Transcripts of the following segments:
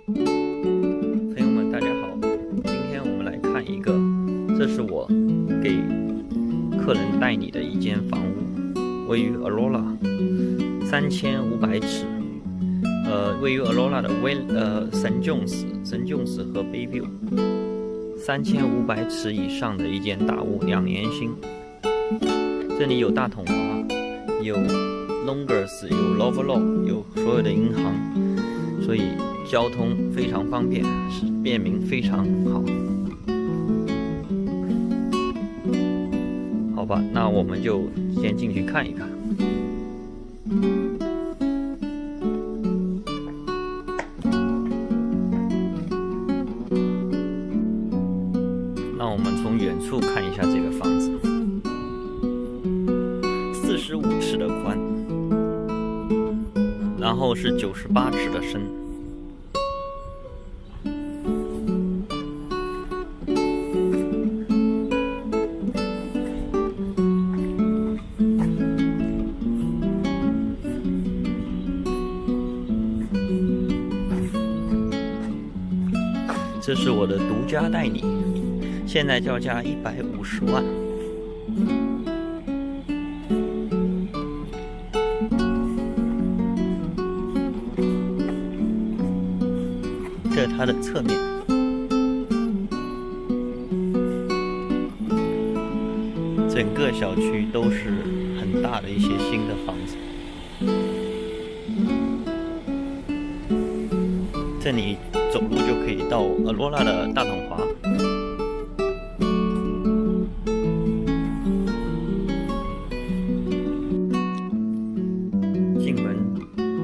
朋友们，大家好，今天我们来看一个，这是我给客人代理的一间房屋，位于 aurora 3500尺，位于 aurora 的神琼斯和 Bayview 3500尺以上的一间大屋，2年新。这里有大统华，有 Longers， 有 Loverlo， 有所有的银行，所以交通非常方便，便民非常好。好吧，那我们就先进去看一看。那我们从远处看一下这个房子，45尺的宽，然后是98尺的深。这是我的独家代理，现在叫价150万。这是它的侧面，整个小区都是很大的一些新的房子。这里走路就可以到aurora的大统华。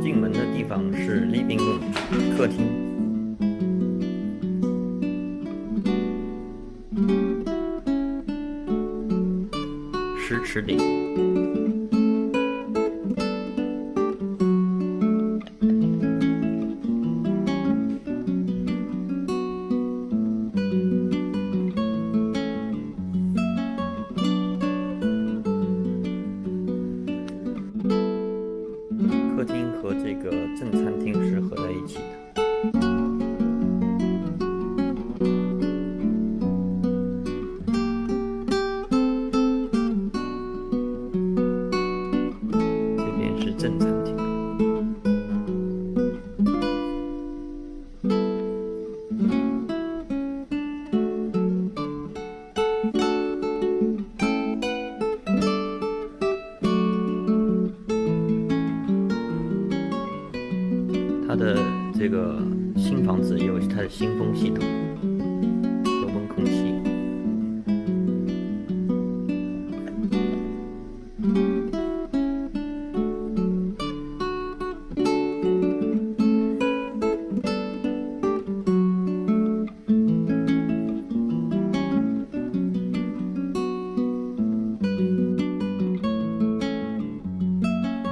进门的地方是 living room 客厅，10尺顶。客厅和这个正餐厅是合在一起的。这边是正餐厅。它的这个新房子也有它的新风系统和温空气。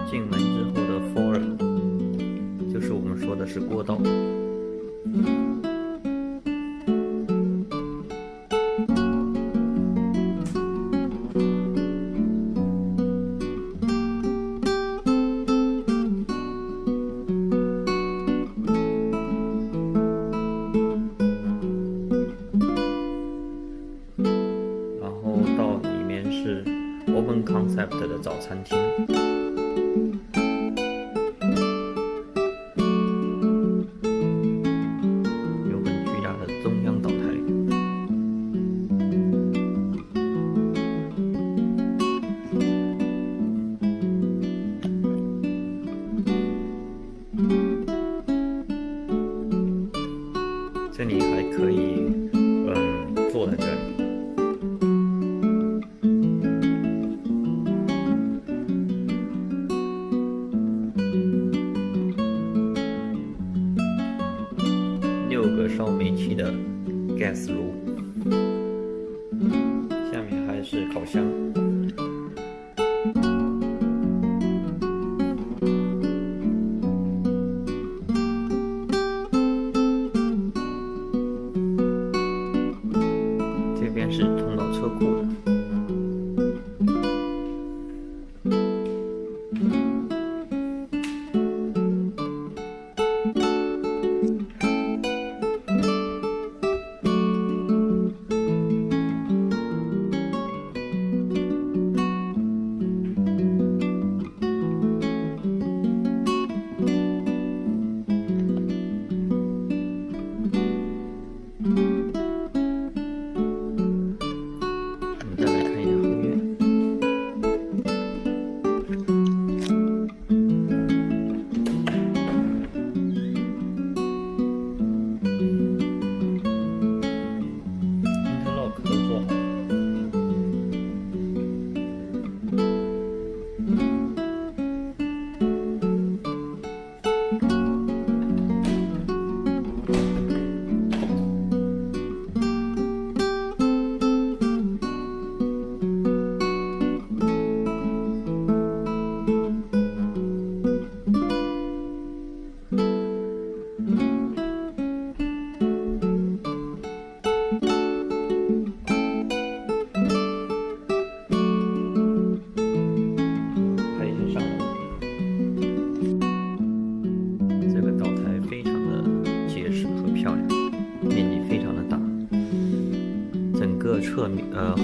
进门之后的 forum就是我们说的是过道。然后到里面是 open concept 的早餐厅。这里还可以，坐在这里。6个烧煤气的 gas 炉，下面还是烤箱。这边是通到车库的。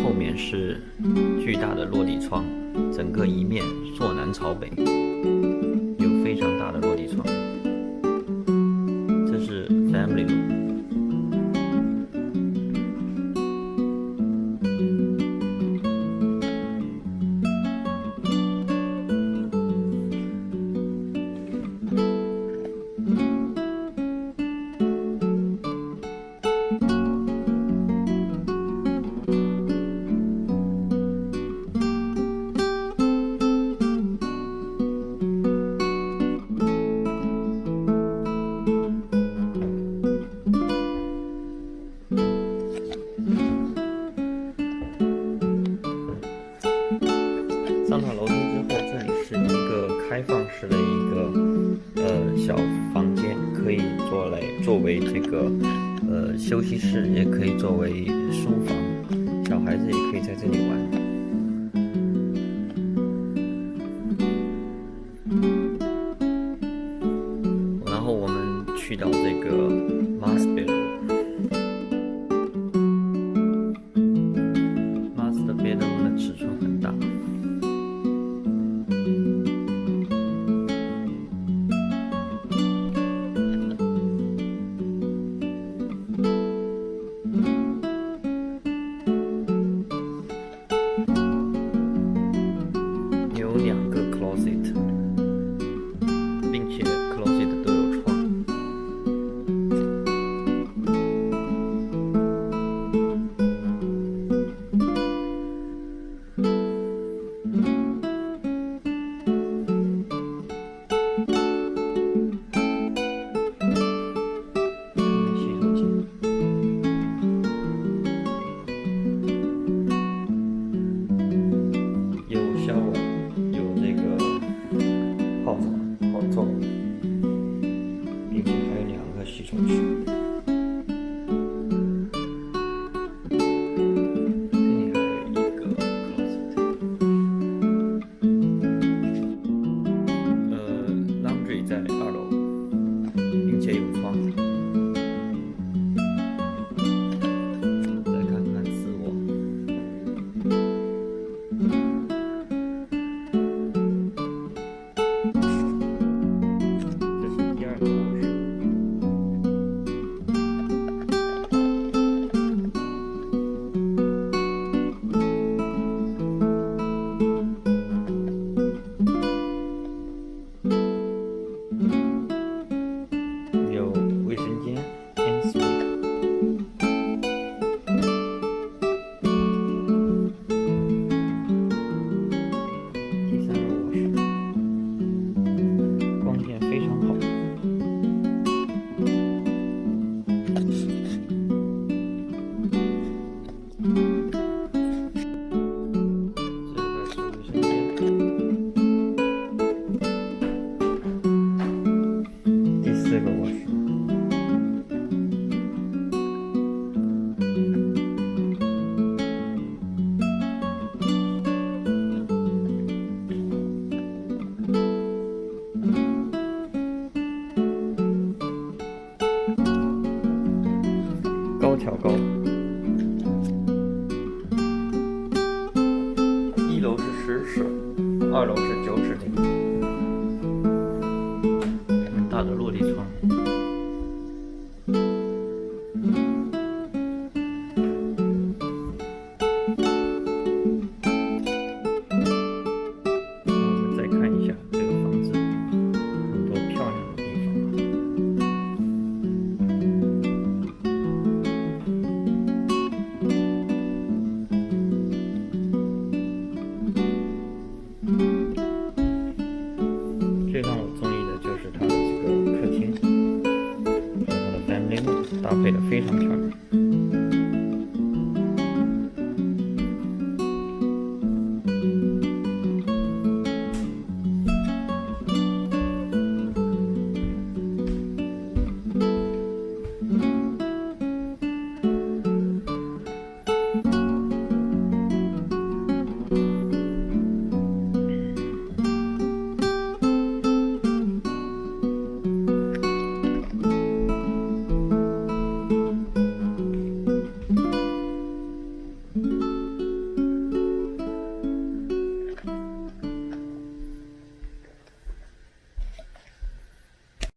后面是巨大的落地窗，整个一面坐南朝北，有非常大的落地窗。这是 Family Room。上到楼梯之后，这里是一个开放式的一个小房间，可以作为这个休息室，也可以作为书房，小孩子也可以在这里玩。然后我们去到这个 Master Bedroom 的尺寸很大。有2个 closet， 并且 closet 都有窗。并且还有2个洗手区。这里还有一个 closet。laundry 在2楼，并且有窗。再看看次卧。有卫生间 and suite。 第3个卧室，光线非常好。这个是卫生间。第4个卧室。高挑高，1楼是10室，2楼是9室顶，很大的落地窗。我们再看一下这个房子，很多漂亮的地方。最让我中意的就是它的这个客厅和它的 family room 搭配的非常漂亮。